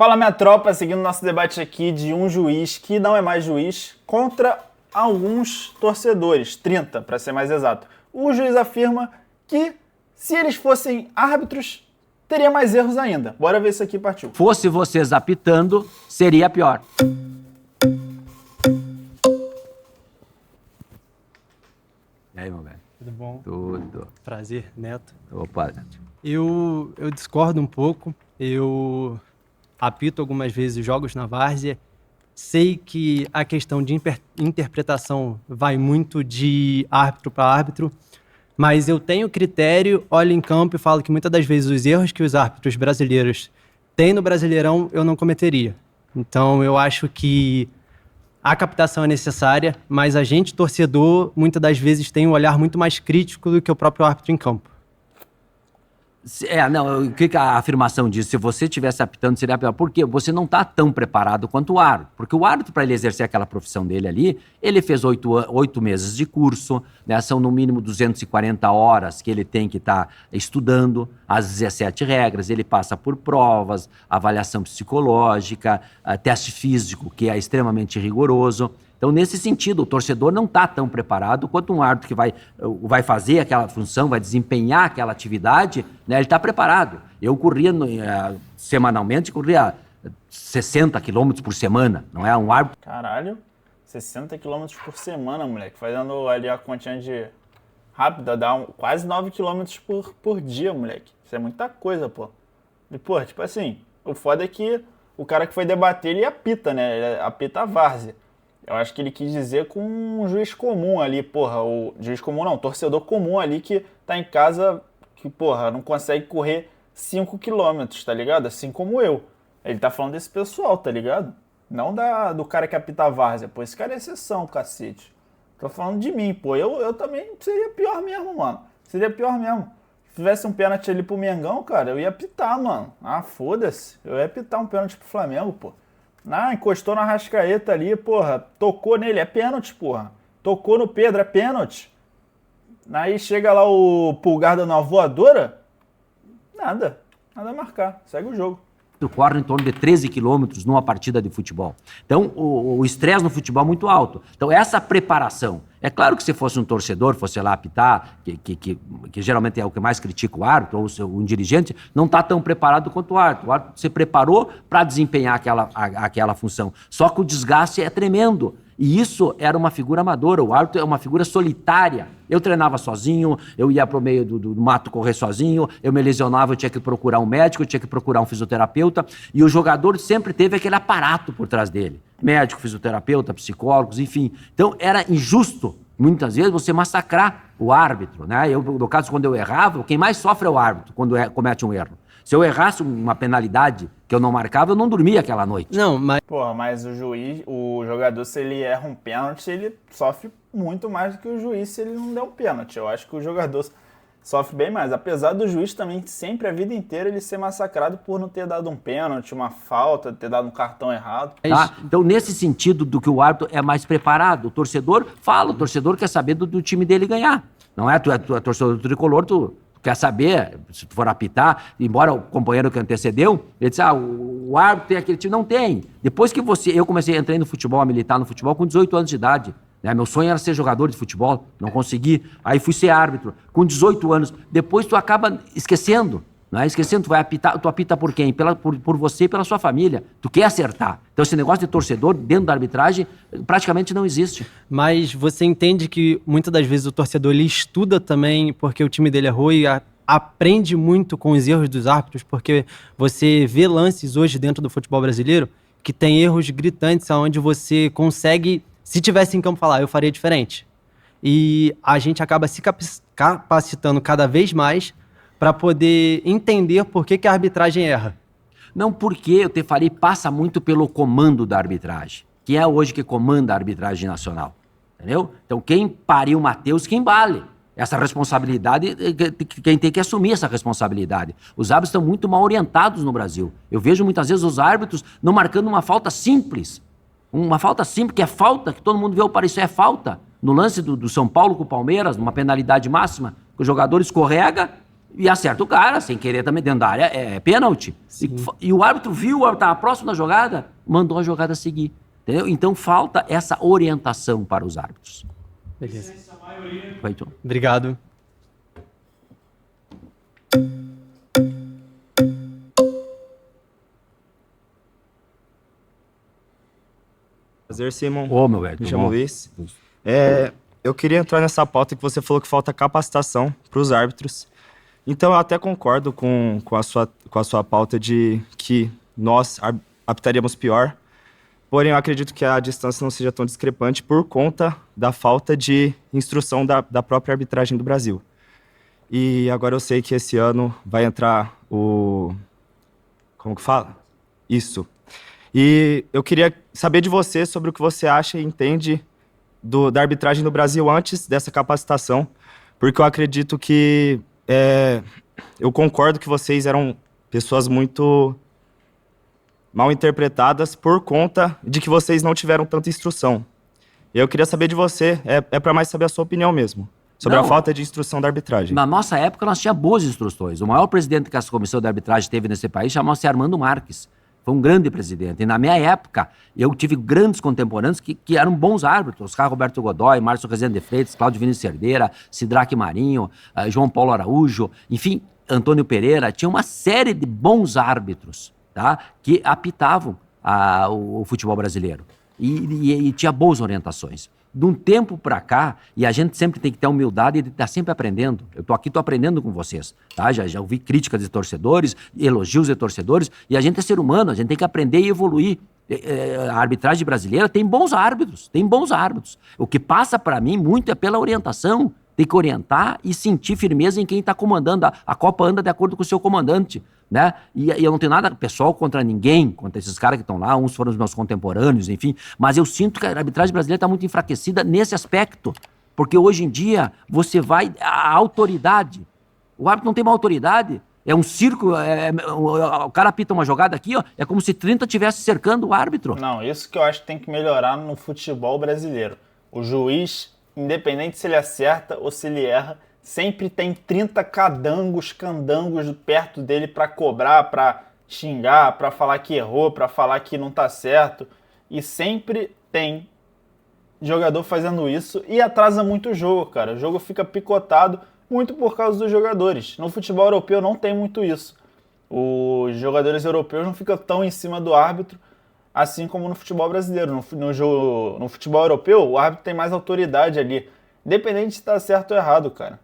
Fala, minha tropa, seguindo nosso debate aqui de um juiz que não é mais juiz contra alguns torcedores, 30 para ser mais exato. O juiz afirma que se eles fossem árbitros, teria mais erros ainda. Bora ver isso aqui, partiu. Fosse vocês apitando, seria pior. E aí, meu velho? Tudo bom? Tudo. Prazer, Neto. Opa, Neto. Eu discordo um pouco. Eu apito algumas vezes jogos na várzea. Sei que a questão de interpretação vai muito de árbitro para árbitro, mas eu tenho critério, olho em campo e falo que muitas das vezes os erros que os árbitros brasileiros têm no Brasileirão eu não cometeria. Então eu acho que a captação é necessária, mas a gente, torcedor, muitas das vezes tem um olhar muito mais crítico do que o próprio árbitro em campo. O que a afirmação diz? Se você estivesse apitando, seria pior. Por quê? Você não está tão preparado quanto o árbitro. Porque o árbitro, para ele exercer aquela profissão dele ali, ele fez 8 meses de curso, né? São no mínimo 240 horas que ele tem que estar estudando as 17 regras, ele passa por provas, avaliação psicológica, teste físico, que é extremamente rigoroso. Então, nesse sentido, o torcedor não está tão preparado quanto um árbitro que vai fazer aquela função, vai desempenhar aquela atividade, né? Ele está preparado. Eu corria semanalmente, corria 60 quilômetros por semana, não é um árbitro. Caralho, 60 quilômetros por semana, moleque. Fazendo ali a continha de rápida, dá quase 9 quilômetros por dia, moleque. Isso é muita coisa, pô. E, pô, tipo assim, o foda é que o cara que foi debater, ele apita, né? Ele apita a várzea. Eu acho que ele quis dizer com um juiz comum ali, porra, o juiz comum não, torcedor comum ali que tá em casa, que, porra, não consegue correr 5 quilômetros, tá ligado? Assim como eu. Ele tá falando desse pessoal, tá ligado? Não do cara que apita a várzea, pô, esse cara é exceção, cacete. Tô falando de mim, pô, eu também seria pior mesmo, mano. Seria pior mesmo. Se tivesse um pênalti ali pro Mengão, cara, eu ia apitar, mano. Ah, foda-se. Eu ia apitar um pênalti pro Flamengo, pô. Encostou na Arrascaeta ali, porra, tocou nele, é pênalti, porra. Tocou no Pedro, é pênalti. Aí chega lá o Pulgar dando uma voadora, nada a marcar, segue o jogo. Corre em torno de 13 quilômetros numa partida de futebol. Então, o estresse no futebol é muito alto. Então, essa preparação. É claro que se fosse um torcedor, fosse lá apitar, que geralmente é o que mais critica o árbitro, ou um dirigente, não está tão preparado quanto o árbitro. O árbitro se preparou para desempenhar aquela função. Só que o desgaste é tremendo. E isso era uma figura amadora. O árbitro é uma figura solitária. Eu treinava sozinho, eu ia pro meio do mato correr sozinho, eu me lesionava, eu tinha que procurar um médico, eu tinha que procurar um fisioterapeuta. E o jogador sempre teve aquele aparato por trás dele. Médico, fisioterapeuta, psicólogos, enfim. Então era injusto, muitas vezes, você massacrar o árbitro, né? No caso, quando eu errava, quem mais sofre é o árbitro quando comete um erro. Se eu errasse uma penalidade que eu não marcava, eu não dormia aquela noite. Não, mas... Porra, mas o jogador, se ele erra um pênalti, ele sofre muito mais do que o juiz se ele não der um pênalti. Eu acho que o jogador sofre bem mais. Apesar do juiz também, sempre, a vida inteira, ele ser massacrado por não ter dado um pênalti, uma falta, ter dado um cartão errado. Tá? Então, nesse sentido do que o árbitro é mais preparado, o torcedor quer saber do time dele ganhar. Não é? Tu é torcedor do tricolor, tu quer saber, se tu for apitar, embora o companheiro que antecedeu, ele disse, o árbitro tem aquele time. Não tem. Depois que eu entrei no futebol, a militar no futebol com 18 anos de idade. Né? Meu sonho era ser jogador de futebol, não consegui. Aí fui ser árbitro, com 18 anos. Depois tu acaba esquecendo. Não é? Esquecendo, tu vai apitar, tu apita por quem? Por você e pela sua família. Tu quer acertar. Então esse negócio de torcedor dentro da arbitragem praticamente não existe. Mas você entende que muitas das vezes o torcedor ele estuda também porque o time dele errou e aprende muito com os erros dos árbitros, porque você vê lances hoje dentro do futebol brasileiro que tem erros gritantes onde você consegue, se tivesse em campo, falar, eu faria diferente. E a gente acaba se capacitando cada vez mais para poder entender por que a arbitragem erra. Não, porque eu te falei, passa muito pelo comando da arbitragem. Quem é hoje que comanda a arbitragem nacional? Entendeu? Então, quem pariu o Matheus, quem vale. Essa responsabilidade, quem tem que assumir essa responsabilidade. Os árbitros estão muito mal orientados no Brasil. Eu vejo muitas vezes os árbitros não marcando uma falta simples. Uma falta simples, que é falta, que todo mundo vê, isso é falta. No lance do São Paulo com o Palmeiras, numa penalidade máxima, que o jogador escorrega, e acerta o cara, sem querer também dentro da área, é pênalti. E o árbitro viu, o árbitro estava próximo da jogada, mandou a jogada seguir. Entendeu? Então falta essa orientação para os árbitros. Beleza. Vai, Tom. Obrigado. Prazer, Simon. Ô, meu velho. Me chamo Luiz. Eu queria entrar nessa pauta que você falou que falta capacitação para os árbitros. Então, eu até concordo com a sua pauta de que nós apitaríamos pior. Porém, eu acredito que a distância não seja tão discrepante por conta da falta de instrução da própria arbitragem do Brasil. E agora eu sei que esse ano vai entrar o... Como que fala? Isso. E eu queria saber de você sobre o que você acha e entende da arbitragem no Brasil antes dessa capacitação, porque eu acredito que... eu concordo que vocês eram pessoas muito mal interpretadas por conta de que vocês não tiveram tanta instrução. Eu queria saber de você, para mais saber a sua opinião mesmo, sobre a falta de instrução da arbitragem. Na nossa época, nós tínhamos boas instruções. O maior presidente que essa comissão de arbitragem teve nesse país chamava-se Armando Marques. Foi um grande presidente. E na minha época, eu tive grandes contemporâneos que eram bons árbitros. Oscar Roberto Godoy, Márcio Rezende de Freitas, Cláudio Vinícius Cerdeira, Sidraque Marinho, João Paulo Araújo, enfim, Antônio Pereira. Tinha uma série de bons árbitros, tá, que apitavam o futebol brasileiro. E tinha boas orientações. De um tempo para cá, e a gente sempre tem que ter a humildade de estar sempre aprendendo. Eu estou aqui, estou aprendendo com vocês, tá? Já ouvi críticas de torcedores, elogios de torcedores, e a gente é ser humano, a gente tem que aprender e evoluir. A arbitragem brasileira tem bons árbitros, tem bons árbitros. O que passa para mim muito é pela orientação. Tem que orientar e sentir firmeza em quem está comandando. A Copa anda de acordo com o seu comandante, né? E eu não tenho nada pessoal contra ninguém, contra esses caras que estão lá, uns foram os meus contemporâneos, enfim. Mas eu sinto que a arbitragem brasileira está muito enfraquecida nesse aspecto. Porque hoje em dia, você vai... A autoridade... O árbitro não tem uma autoridade. É um circo, o cara apita uma jogada aqui, ó, é como se 30 estivesse cercando o árbitro. Não, isso que eu acho que tem que melhorar no futebol brasileiro. O juiz, independente se ele acerta ou se ele erra, sempre tem 30 candangos perto dele para cobrar, para xingar, para falar que errou, para falar que não tá certo. E sempre tem jogador fazendo isso e atrasa muito o jogo, cara. O jogo fica picotado muito por causa dos jogadores. No futebol europeu não tem muito isso. Os jogadores europeus não ficam tão em cima do árbitro assim como no futebol brasileiro. No futebol europeu, o árbitro tem mais autoridade ali, independente se está certo ou errado, cara.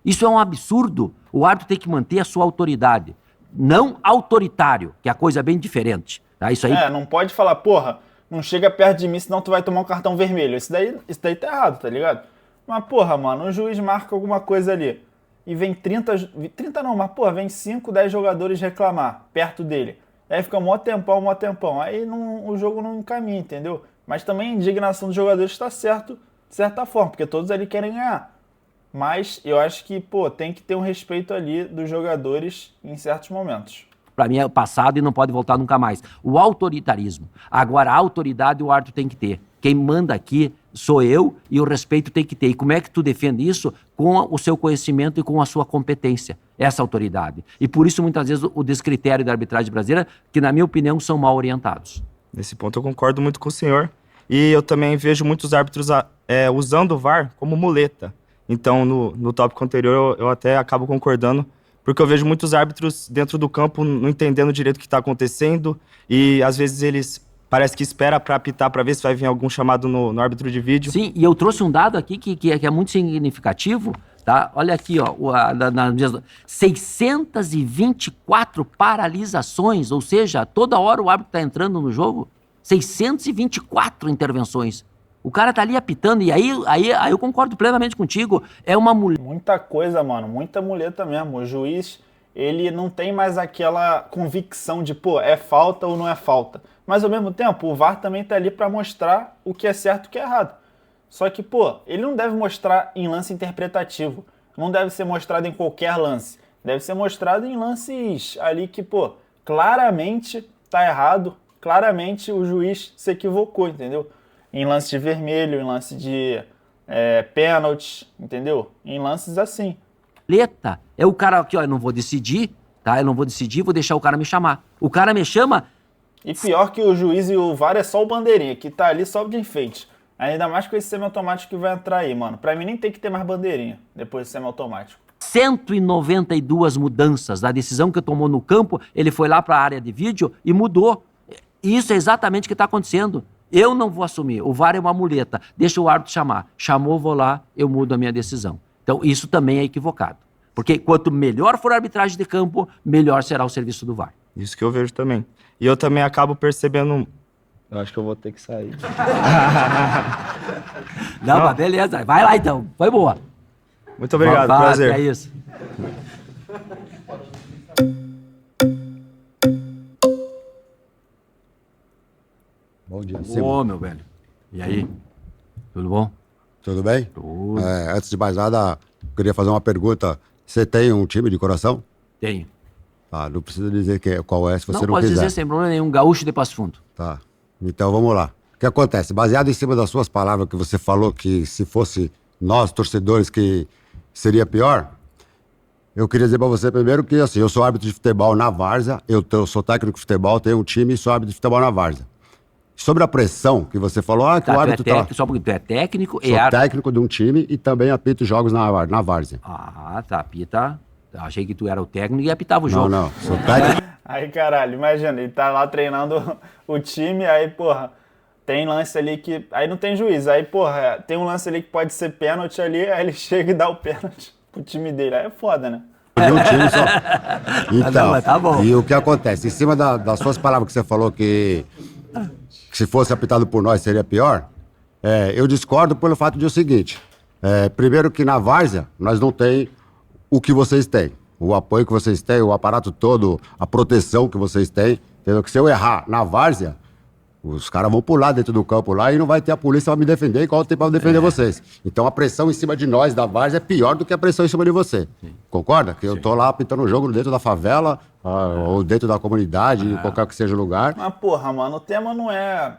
Isso é um absurdo. O árbitro tem que manter a sua autoridade. Não autoritário, que é a coisa bem diferente. Tá? Isso aí... não pode falar, porra, não chega perto de mim, senão tu vai tomar um cartão vermelho. Isso daí tá errado, tá ligado? Mas, porra, mano, o juiz marca alguma coisa ali e vem vem 5, 10 jogadores reclamar perto dele. Aí fica mó tempão. Aí o jogo não encaminha, entendeu? Mas também a indignação dos jogadores está certo, de certa forma, porque todos ali querem ganhar. Mas eu acho que, tem que ter um respeito ali dos jogadores em certos momentos. Para mim é passado e não pode voltar nunca mais. O autoritarismo. Agora, a autoridade o árbitro tem que ter. Quem manda aqui sou eu e o respeito tem que ter. E como é que tu defende isso? Com o seu conhecimento e com a sua competência. Essa autoridade. E por isso, muitas vezes, o descritério da arbitragem brasileira, que na minha opinião, são mal orientados. Nesse ponto eu concordo muito com o senhor. E eu também vejo muitos árbitros usando o VAR como muleta. Então, no tópico anterior, eu até acabo concordando, porque eu vejo muitos árbitros dentro do campo não entendendo direito o que está acontecendo e, às vezes, eles parece que espera para apitar para ver se vai vir algum chamado no árbitro de vídeo. Sim, e eu trouxe um dado aqui que é muito significativo, tá? Olha aqui, ó, 624 paralisações, ou seja, toda hora o árbitro está entrando no jogo, 624 intervenções. O cara tá ali apitando, e aí eu concordo plenamente contigo, é uma muleta. Muita coisa, mano, muita muleta mesmo. O juiz, ele não tem mais aquela convicção de, é falta ou não é falta. Mas, ao mesmo tempo, o VAR também tá ali para mostrar o que é certo e o que é errado. Só que, ele não deve mostrar em lance interpretativo. Não deve ser mostrado em qualquer lance. Deve ser mostrado em lances ali que, claramente tá errado. Claramente o juiz se equivocou, entendeu? Em lance de vermelho, em lance de pênalti, entendeu? Em lances assim. Muleta É o cara aqui, ó, eu não vou decidir, tá? Eu não vou decidir, vou deixar o cara me chamar. O cara me chama... E pior que o juiz e o VAR é só o bandeirinha, que tá ali só de enfeite. Ainda mais com esse semiautomático que vai entrar aí, mano. Pra mim nem tem que ter mais bandeirinha depois do semiautomático. 192 mudanças da decisão que tomou no campo, ele foi lá para a área de vídeo e mudou. Isso é exatamente o que está acontecendo. Eu não vou assumir. O VAR é uma muleta. Deixa o árbitro chamar. Chamou, vou lá, eu mudo a minha decisão. Então, isso também é equivocado. Porque quanto melhor for a arbitragem de campo, melhor será o serviço do VAR. Isso que eu vejo também. E eu também acabo percebendo... Eu acho que eu vou ter que sair. Não, mas beleza. Vai lá então. Foi boa. Muito obrigado, Vai, prazer. É isso. Bom dia, Ô, Simon. meu velho. E aí? Tudo bom? Tudo bem? Tudo. Antes de mais nada, eu queria fazer uma pergunta. Você tem um time de coração? Tenho. Tá, não precisa dizer qual é, se você não pode quiser. dizer sem problema nenhum. Gaúcho de Passo Fundo. Tá, então vamos lá. O que acontece? Baseado em cima das suas palavras que você falou que se fosse nós, torcedores, que seria pior, eu queria dizer pra você primeiro que, assim, eu sou árbitro de futebol na várzea, eu sou técnico de futebol, tenho um time e sou árbitro de futebol na várzea. Sobre a pressão que você falou, que o árbitro Só porque tu é técnico e Sou árbitro. técnico de um time e também apito jogos na várzea. Ah, tá, apita. Achei que tu era o técnico e apitava o jogo. Não, sou técnico. Aí, caralho, imagina, ele tá lá treinando o time, aí, porra, tem lance ali que... Aí não tem juiz, aí, porra, tem um lance ali que pode ser pênalti ali, aí ele chega e dá o pênalti pro time dele. Aí é foda, né? De um time só. Então, mas tá bom. E o que acontece? Em cima das suas palavras que você falou que se fosse apitado por nós seria pior, eu discordo pelo fato de o seguinte. Primeiro que na várzea nós não tem o que vocês têm. O apoio que vocês têm, o aparato todo, a proteção que vocês têm. Entendeu? Que se eu errar na várzea, os caras vão pular dentro do campo lá e não vai ter a polícia pra me defender, igual tem pra defender vocês. Então a pressão em cima de nós, da várzea, é pior do que a pressão em cima de você. Sim. Concorda? Que eu tô lá apitando o jogo dentro da favela, ou dentro da comunidade, em qualquer que seja o lugar. Mas, porra, mano, o tema não é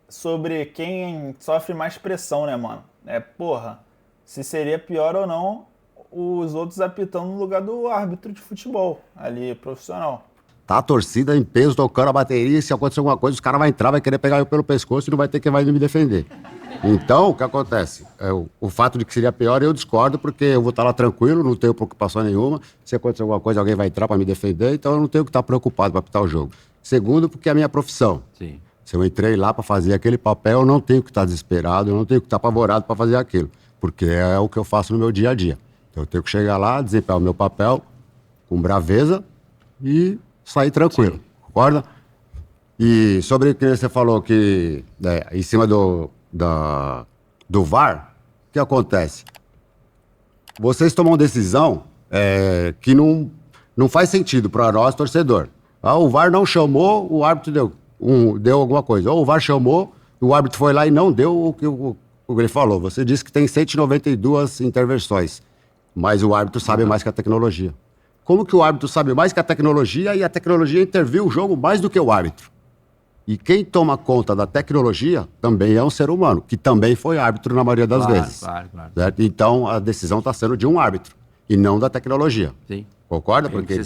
sobre quem sofre mais pressão, né, mano? É, porra, se seria pior ou não os outros apitando no lugar do árbitro de futebol, ali, profissional. Tá a torcida em peso, tocando a bateria, e se acontecer alguma coisa, os caras vão entrar, vai querer pegar eu pelo pescoço e não vai ter quem vai me defender. Então, o que acontece? O fato de que seria pior, eu discordo, porque eu vou estar lá tranquilo, não tenho preocupação nenhuma. Se acontecer alguma coisa, alguém vai entrar para me defender, então eu não tenho que estar preocupado para apitar o jogo. Segundo, porque é a minha profissão. Sim. Se eu entrei lá para fazer aquele papel, eu não tenho que estar desesperado, eu não tenho que estar apavorado para fazer aquilo, porque é o que eu faço no meu dia a dia. Então, eu tenho que chegar lá, desempenhar o meu papel com braveza e sair tranquilo. Sim. Concorda? E sobre o que você falou que em cima do VAR, o que acontece? Vocês tomam decisão que não faz sentido para nós, torcedor. O VAR não chamou, o árbitro deu alguma coisa. Ou o VAR chamou, o árbitro foi lá e não deu o que ele falou. Você disse que tem 192 intervenções, mas o árbitro sabe mais que a tecnologia. Como que o árbitro sabe mais que a tecnologia e a tecnologia interviu o jogo mais do que o árbitro? E quem toma conta da tecnologia também é um ser humano, que também foi árbitro na maioria das vezes. Claro. Certo? Então, a decisão está sendo de um árbitro e não da tecnologia. Sim. Concorda? Porque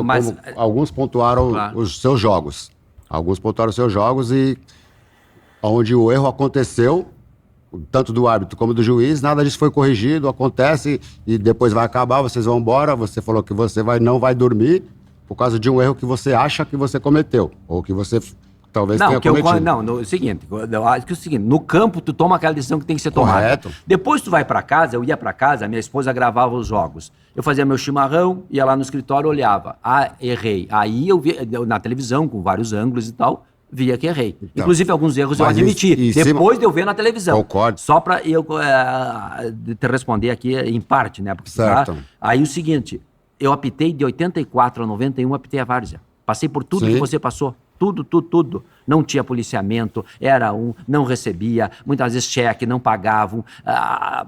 Mas, alguns pontuaram os seus jogos. Alguns pontuaram os seus jogos e onde o erro aconteceu, tanto do árbitro como do juiz, nada disso foi corrigido, acontece e depois vai acabar, vocês vão embora, você falou que você não vai dormir por causa de um erro que você acha que você cometeu, ou que você talvez tenha cometido. O seguinte, eu acho que é o seguinte, no campo tu toma aquela decisão que tem que ser tomada. Correto. Depois tu vai pra casa, eu ia pra casa, minha esposa gravava os jogos. Eu fazia meu chimarrão, ia lá no escritório, olhava. Errei. Aí eu via na televisão, com vários ângulos e tal, via que errei. Então, inclusive, alguns erros eu admiti. Depois de eu ver na televisão. Concordo. Só pra eu te responder aqui em parte, né? Porque, certo. Aí o seguinte, eu apitei de 84 a 91, apitei a várzea. Passei por tudo que você passou. Tudo. não tinha policiamento, era não recebia, muitas vezes cheque, não pagavam,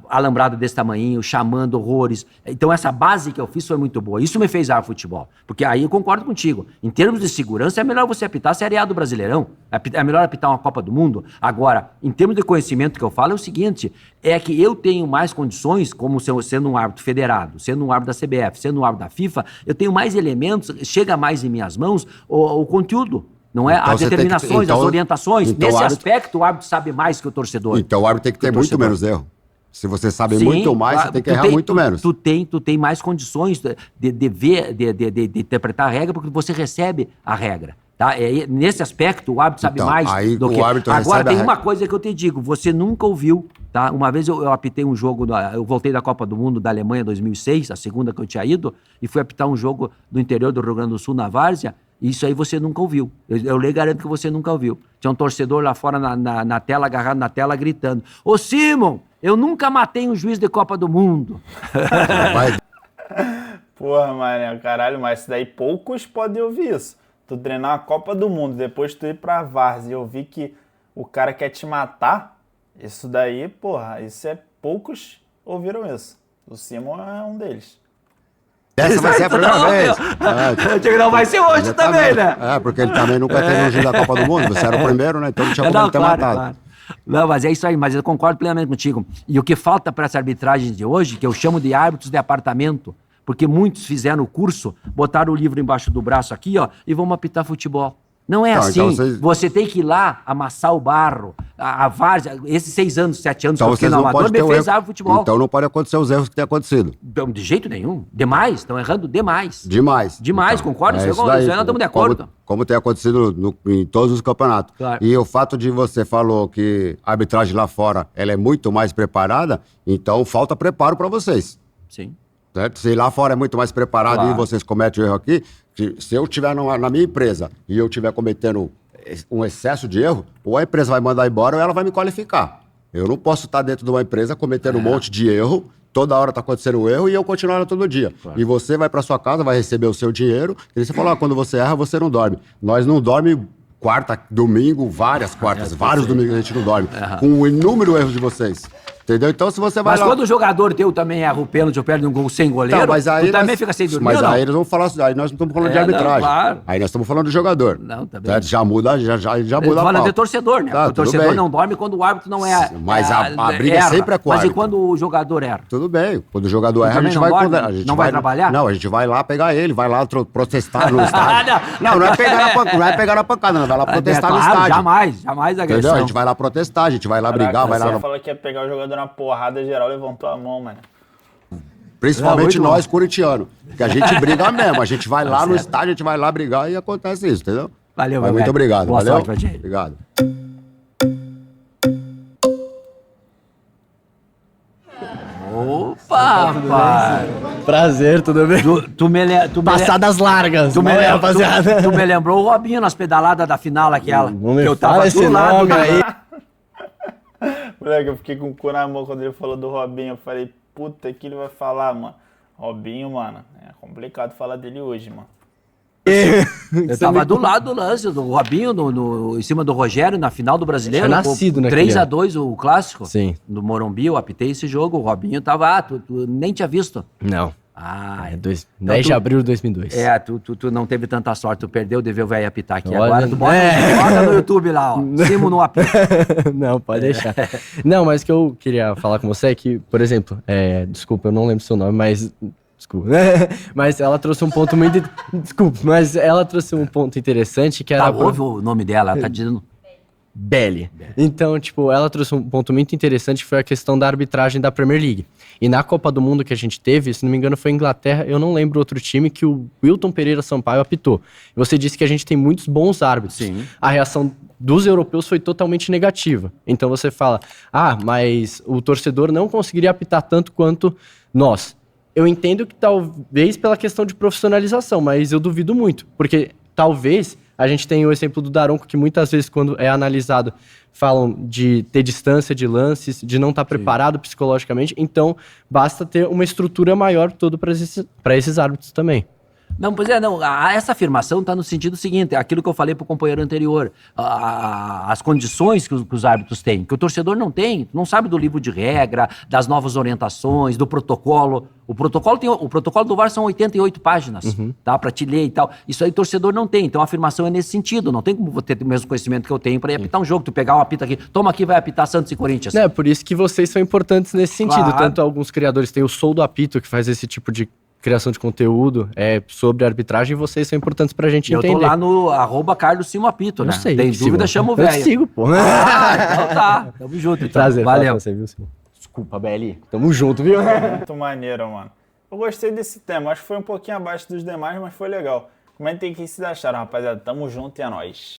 alambrado desse tamanhinho, chamando horrores. Então essa base que eu fiz foi muito boa. Isso me fez ar futebol. Porque aí eu concordo contigo. Em termos de segurança, é melhor você apitar a Série A do Brasileirão. É melhor apitar uma Copa do Mundo. Agora, em termos de conhecimento que eu falo, é o seguinte, é que eu tenho mais condições, como sendo um árbitro federado, sendo um árbitro da CBF, sendo um árbitro da FIFA, eu tenho mais elementos, chega mais em minhas mãos o conteúdo. Não é? Então As determinações, as orientações. Então Nesse o árbitro, aspecto, o árbitro sabe mais que o torcedor. Então o árbitro tem que ter muito menos erro. Se você sabe Sim, muito mais, você tem que errar muito menos. Tu tem mais condições de ver, de interpretar a regra, porque você recebe a regra. Tá? Nesse aspecto, o árbitro sabe Então, mais aí do o que... árbitro Agora, recebe a tem uma regra. coisa que eu te digo, você nunca ouviu, tá? Uma vez eu apitei um jogo, eu voltei da Copa do Mundo da Alemanha 2006, a segunda que eu tinha ido, e fui apitar um jogo do interior do Rio Grande do Sul, na Várzea, e isso aí você nunca ouviu. Eu lhe garanto que você nunca ouviu. Tinha um torcedor lá fora na tela, agarrado na tela, gritando: "Ô Simon, eu nunca matei um juiz de Copa do Mundo." Vai, Porra, mané, caralho, mas isso daí poucos podem ouvir isso. Tu treinar a Copa do Mundo, depois tu ir pra Várzea e ouvir que o cara quer te matar, isso daí, porra, poucos ouviram isso. O Simon é um deles. essa vai ser a primeira Não, vez. Eu digo, não vai ser hoje também, né? É, porque ele também nunca teve um juiz da Copa do Mundo. Você era o primeiro, né? Então não tinha como Não, ele ter claro, matado. claro. Não, mas é isso aí, mas eu concordo plenamente contigo. E o que falta para essa arbitragem de hoje, que eu chamo de árbitros de apartamento, porque muitos fizeram o curso, botaram o livro embaixo do braço aqui, ó, e vão apitar futebol. Não é Não, assim. então vocês- Você tem que ir lá, amassar o barro, a várzea, esses 6 anos, 7 anos Então que eu fiquei vocês no não amador, podem me ter o fez erro. árbitro de futebol. Então não pode acontecer os erros que tem acontecido. De jeito nenhum. Demais, estão errando demais. Demais. Demais, Então, concordo, é isso isso aí daí, nós estamos de acordo. Como tem acontecido em todos os campeonatos. Claro. E o fato de você falou que a arbitragem lá fora ela é muito mais preparada, então falta preparo para vocês. Sim. Certo? Se lá fora é muito mais preparado Claro. e vocês cometem o erro aqui, se eu estiver na minha empresa e eu estiver cometendo um excesso de erro, ou a empresa vai mandar embora ou ela vai me qualificar. Eu não posso estar dentro de uma empresa cometendo um monte de erro, toda hora está acontecendo um erro e eu continuar lá todo dia. Claro. E você vai para sua casa, vai receber o seu dinheiro, e você fala, quando você erra, você não dorme. Nós não dorme quarta, domingo, vários domingos a gente não dorme, com inúmeros erros de vocês. Entendeu? Então, se você vai Mas lá... quando o jogador teu também erra o pênalti ou perde um gol sem goleiro, Então, mas aí tu também nós- fica sem dormir, Mas ou não? aí eles vão falar assim, aí nós não estamos falando de É, não, arbitragem. claro. Aí nós estamos falando do jogador. Não, tá bem. Certo? Já muda, já muda a Fala de pauta. torcedor, né? Tá, Porque o tudo torcedor bem. não dorme quando o árbitro não é. Mas a briga erra. sempre é com o Mas e árbitro. quando o jogador erra? Tudo bem. Quando o jogador erra, a também gente não vai... dorme? a gente Não vai trabalhar? Não, a gente vai lá pegar ele, vai lá protestar no estádio. Não. Não é pegar na pancada, não. Vai lá protestar no claro, estádio. jamais agressão. Entendeu? A gente vai lá protestar, a gente vai lá brigar, vai Você lá... falou que ia pegar o jogador na porrada geral, levantou a mão, mano. Principalmente Não, muito nós, corintianos. Que a gente briga mesmo. A gente vai lá no estádio, a gente vai lá brigar e acontece isso, entendeu? Valeu, Mas meu muito velho. obrigado. Boa valeu? sorte pra gente. Obrigado. Opa, rapaz. Prazer, tudo bem? Passadas largas, Tu me, né, lem- rapaziada? tu me lembrou o Robinho nas pedaladas da final aquela. Não me que eu fala tava esse do lado nome aí. Moleque, eu fiquei com o cu na mão quando ele falou do Robinho. Eu falei, puta, que ele vai falar, mano? Robinho, mano, é complicado falar dele hoje, mano. Eu tava do lado do lance do Robinho, em cima do Rogério, na final do Brasileiro. Tinha nascido naquele 3-2 o clássico. Sim. Do Morumbi, eu apitei esse jogo. O Robinho tava, tu nem tinha visto. Não, Ah, é 10 de abril de 2002. tu não teve tanta sorte, tu perdeu, deveu velho apitar aqui. Olha, Agora tu bota no YouTube lá, ó. Simo no apito. Não, pode deixar. Não, mas o que eu queria falar com você é que, por exemplo, desculpa, eu não lembro seu nome, mas... Desculpa. Mas ela trouxe um ponto muito... Desculpa, mas ela trouxe um ponto interessante que era... Tá, ouve o nome dela, ela tá dizendo... Belly. Então, tipo, ela trouxe um ponto muito interessante que foi a questão da arbitragem da Premier League. E na Copa do Mundo que a gente teve, se não me engano foi Inglaterra, eu não lembro outro time que o Wilton Pereira Sampaio apitou. E você disse que a gente tem muitos bons árbitros. Sim. A reação dos europeus foi totalmente negativa. Então você fala, mas o torcedor não conseguiria apitar tanto quanto nós. Eu entendo que talvez pela questão de profissionalização, mas eu duvido muito, porque talvez a gente tenha o exemplo do Daronco, que muitas vezes quando é analisado falam de ter distância de lances, de não estar preparado psicologicamente, então basta ter uma estrutura maior todo para esses árbitros também. Não, pois é, não. Essa afirmação está no sentido seguinte, aquilo que eu falei para o companheiro anterior, as condições que os árbitros têm, que o torcedor não tem, não sabe do livro de regra, das novas orientações, do protocolo. O protocolo do VAR são 88 páginas, tá, para te ler e tal. Isso aí o torcedor não tem, então a afirmação é nesse sentido, não tem como você ter o mesmo conhecimento que eu tenho para ir apitar um jogo, tu pegar um apito aqui, toma aqui, vai apitar Santos e Corinthians. É, por isso que vocês são importantes nesse sentido. Claro. Tanto alguns criadores, tem o Sou do Apito, que faz esse tipo de criação de conteúdo sobre arbitragem, e vocês são importantes pra gente entender. Eu tô lá no @CarlosSimoApito, né? Eu sei, Tem Simão. dúvida, chama o Eu velho. sigo, pô. Então tá, tamo junto. Então. Prazer. Valeu. Você, viu, Simão? Desculpa, BL. Tamo junto, viu? Muito maneiro, mano. Eu gostei desse tema. Acho que foi um pouquinho abaixo dos demais, mas foi legal. Comentem o que vocês acharam, rapaziada. Tamo junto e é nóis.